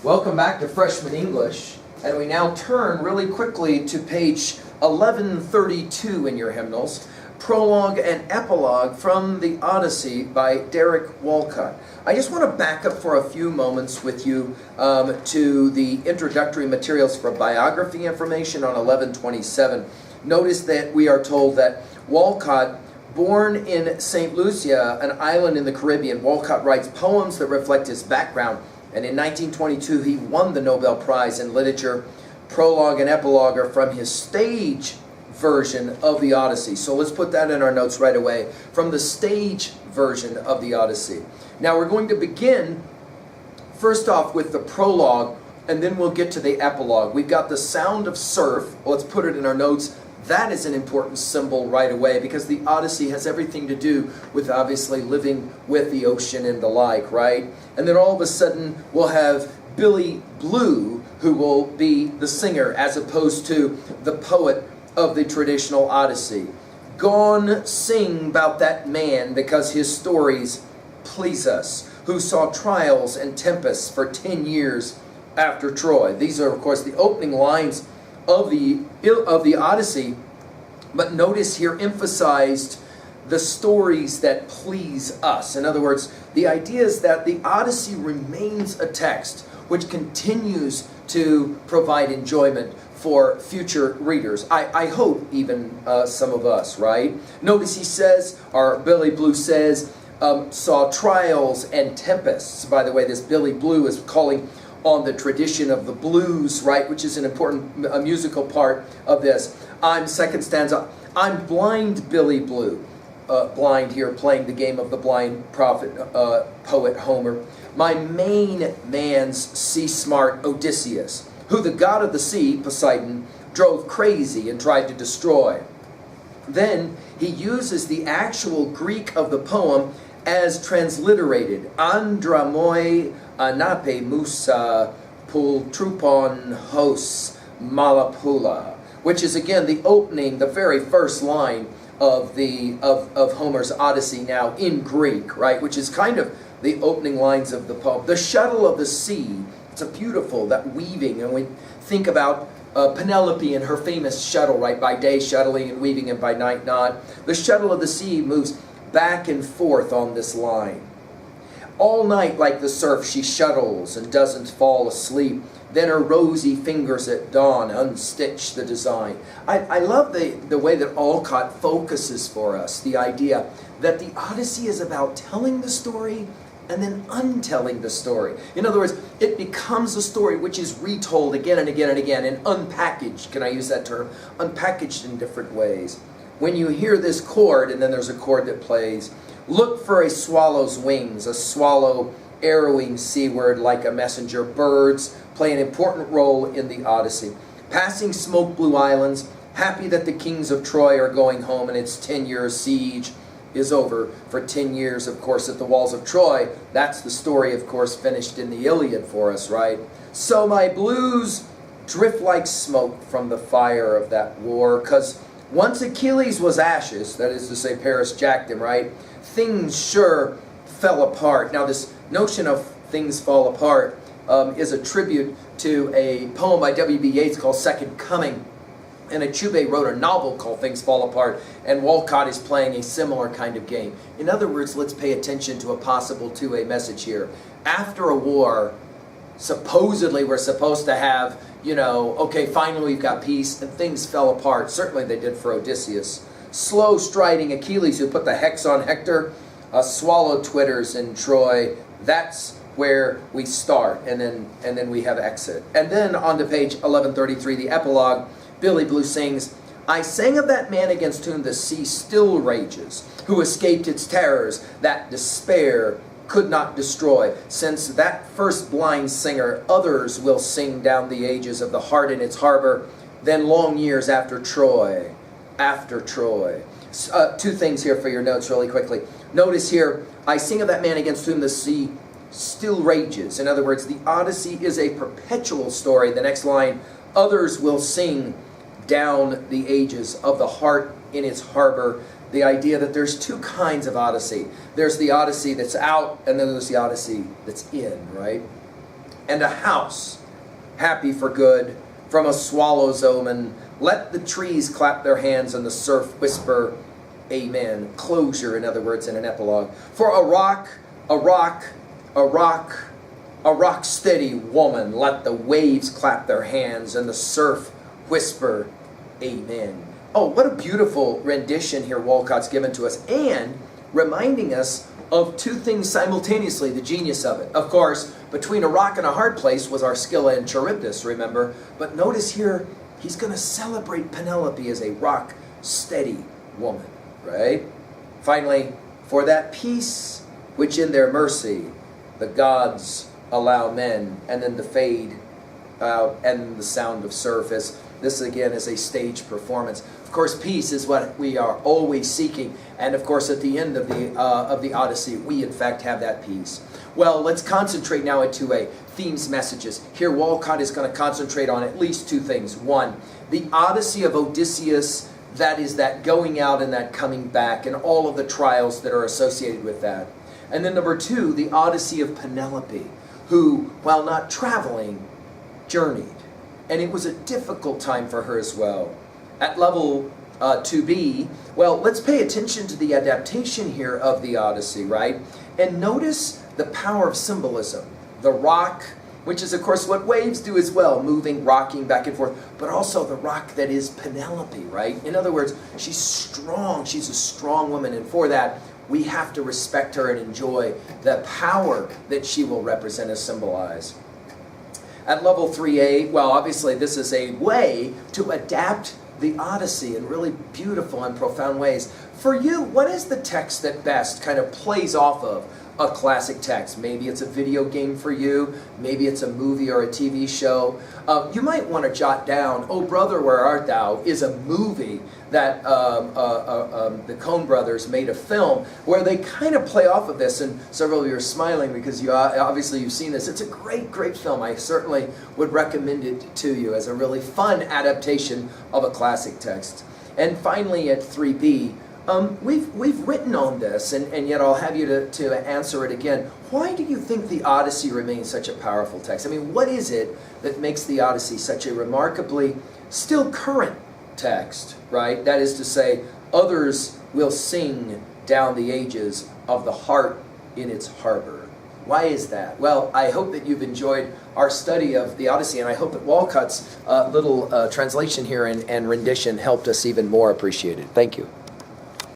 Welcome back to Freshman English, and we now turn really quickly to page 1132 in your hymnals, Prologue and Epilogue from the Odyssey by Derek Walcott. I just want to back up for a few moments with you to the introductory materials for biography information on 1127. Notice that we are told that Walcott, born in St. Lucia, an island in the Caribbean, Walcott writes poems that reflect his background. And in 1922, he won the Nobel Prize in Literature. Prologue and Epilogue are from his stage version of the Odyssey. So let's put that in our notes right away. From the stage version of the Odyssey. Now we're going to begin, first off, with the prologue, and then we'll get to the epilogue. We've got the sound of surf. Let's put it in our notes. That is an important symbol right away because the Odyssey has everything to do with obviously living with the ocean and the like, right? And then all of a sudden we'll have Billy Blue, who will be the singer as opposed to the poet of the traditional Odyssey. Gone sing about that man because his stories please us, who saw trials and tempests for 10 years after Troy. These are, of course, the opening lines of the Odyssey, but notice here emphasized the stories that please us. In other words, the idea is that the Odyssey remains a text which continues to provide enjoyment for future readers. I hope even some of us, right? Notice he says, or Billy Blue says, saw trials and tempests. By the way, this Billy Blue is calling on the tradition of the blues, right, which is an important musical part of this. Second stanza, I'm blind Billy Blue. Blind here, playing the game of the blind poet Homer. My main man's sea-smart Odysseus, who the god of the sea, Poseidon, drove crazy and tried to destroy. Then he uses the actual Greek of the poem as transliterated. Andramoi anape musa pultrupon hos malapula, which is again the opening, the very first line of Homer's Odyssey now in Greek, right? Which is kind of the opening lines of the poem. The shuttle of the sea. It's a beautiful, that weaving, and we think about Penelope and her famous shuttle, right? By day shuttling and weaving, and by night not. The shuttle of the sea moves back and forth on this line. All night like the surf she shuttles and doesn't fall asleep. Then her rosy fingers at dawn unstitch the design. I love the way that Walcott focuses for us the idea that the Odyssey is about telling the story and then untelling the story. In other words, it becomes a story which is retold again and again and again and unpackaged, can I use that term? Unpackaged in different ways. When you hear this chord, and then there's a chord that plays, look for a swallow's wings, a swallow arrowing seaward like a messenger. Birds play an important role in the Odyssey. Passing smoke blue islands, happy that the kings of Troy are going home and its 10-year siege is over. For 10 years, of course, at the walls of Troy. That's the story, of course, finished in the Iliad for us, right? So my blues drift like smoke from the fire of that war, because once Achilles was ashes, that is to say Paris jacked him, right? Things sure fell apart. Now this notion of things fall apart is a tribute to a poem by W.B. Yeats called Second Coming. And Achebe wrote a novel called Things Fall Apart, and Walcott is playing a similar kind of game. In other words, let's pay attention to a possible two-way message here. After a war, supposedly we're supposed to have, okay, finally we've got peace, and things fell apart. Certainly they did for Odysseus. Slow striding Achilles, who put the hex on Hector, a swallow twitters in Troy. That's where we start, and then we have exit. And then on to page 1133, the epilogue. Billy Blue sings, I sang of that man against whom the sea still rages, who escaped its terrors, that despair could not destroy. Since that first blind singer, others will sing down the ages of the heart in its harbor, then long years after Troy. After Troy. Two things here for your notes really quickly. Notice here, I sing of that man against whom the sea still rages. In other words, the Odyssey is a perpetual story. The next line, others will sing down the ages of the heart in its harbor. The idea that there's two kinds of Odyssey. There's the Odyssey that's out, and then there's the Odyssey that's in, right? and a house, happy for good, from a swallow's omen. Let the trees clap their hands and the surf whisper, amen. Closure, in other words, in an epilogue. For a rock steady woman, let the waves clap their hands and the surf whisper, amen. Oh, what a beautiful rendition here Walcott's given to us, and reminding us of two things simultaneously, the genius of it. Of course, between a rock and a hard place was our Scylla and Charybdis, remember? But notice here, he's going to celebrate Penelope as a rock steady woman, right? Finally, for that peace which in their mercy the gods allow men, and then the fade and the sound of surf. As this again is a stage performance. Of course, peace is what we are always seeking, and of course, at the end of the Odyssey, we in fact have that peace. Well, let's concentrate now into a themes messages. Here, Walcott is going to concentrate on at least two things. One, the Odyssey of Odysseus. That is that going out and that coming back, and all of the trials that are associated with that. And then number two, the Odyssey of Penelope, who, while not traveling, journeyed. And it was a difficult time for her as well. At level 2B, well, let's pay attention to the adaptation here of the Odyssey, right? And notice the power of symbolism. The rock, which is, of course, what waves do as well, moving, rocking back and forth, but also the rock that is Penelope, right? In other words, she's strong. She's a strong woman, and for that, we have to respect her and enjoy the power that she will represent and symbolize. At level 3A, well, obviously this is a way to adapt the Odyssey in really beautiful and profound ways. For you, what is the text that best kind of plays off of a classic text? Maybe it's a video game for you, maybe it's a movie or a TV show. You might want to jot down, Oh Brother, Where Art Thou is a movie that the Coen brothers made a film where they kind of play off of this, and several of you are smiling because obviously you've seen this. It's a great, great film. I certainly would recommend it to you as a really fun adaptation of a classic text. And finally at 3B, we've written on this, and yet I'll have you to answer it again. Why do you think the Odyssey remains such a powerful text? I mean, what is it that makes the Odyssey such a remarkably still current text, right? That is to say, others will sing down the ages of the heart in its harbor. Why is that? Well, I hope that you've enjoyed our study of the Odyssey, and I hope that Walcott's little translation here and rendition helped us even more appreciate it. Thank you.